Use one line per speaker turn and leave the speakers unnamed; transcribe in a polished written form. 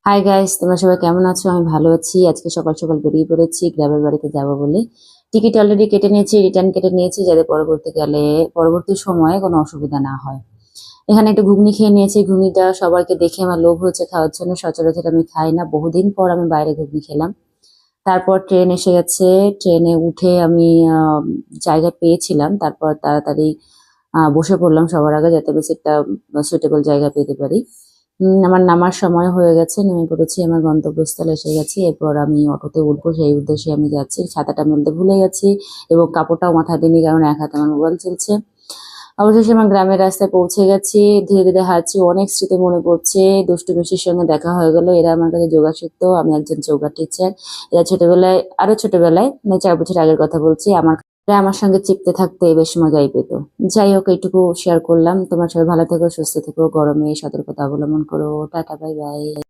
Hi guys, তোমরা সবাই কেমন আছো? আমি ভালো আছি। আজকে সকাল সকাল বেরিয়ে পড়েছি গ্রামের বাড়িতে যাব বলে। টিকিট অলরেডি কেটে নিয়েছি, রিটার্ন কেটে নিয়েছি, যাতে পরবর্তী সময়ে কোনো অসুবিধা না হয়। এখানে একটু ঘুগনি খেয়ে নিয়েছি। ঘুগনিটা সবাইকে দেখে আমার লোভ হচ্ছে খাওয়ার জন্য। সচরাচর আমি খাই না, বহুদিন পর আমি বাইরে ঘুগনি খেলাম। তারপর ট্রেন এসে গেছে। ট্রেনে উঠে আমি জায়গা পেয়েছিলাম, তারপর তাড়াতাড়ি বসে পড়লাম সবার আগে, যাতে বেশি একটা সুটেবল জায়গা পেতে পারি। আমার নামার সময় হয়ে গেছে, নেমে পড়েছি, আমার গন্তব্যস্থলে এসে গেছি। এরপর আমি অটোতে উঠবো, সেই উদ্দেশ্যে আমি যাচ্ছি। ছাতাটা মেলতে ভুলে গেছি এবং কাপড়টাও মাথায় দিইনি, কারণ এক হাতে আমার মোবাইল চলছে। অবশেষে আমার গ্রামের রাস্তায় পৌঁছে গেছি। ধীরে ধীরে হাঁটছি, অনেক স্মৃতি মনে পড়ছে। দুষ্টু মিষ্টির সঙ্গে দেখা হয়ে গেল, এরা আমার কাছে যোগা শিখতো, আমি একজন যোগা টিচার। এরা ছোটবেলায়, আরো ছোটবেলায়, মানে 4 বছর আগের কথা বলছি, এরা আমার সঙ্গে চিপতে থাকতে বেশ মজাই পেত। যাই হোক, এইটুকু শেয়ার করলাম। তোমার সবাই ভালো থেকো, সুস্থ থেকো, গরমে সতর্কতা অবলম্বন করো। Tata, bye bye.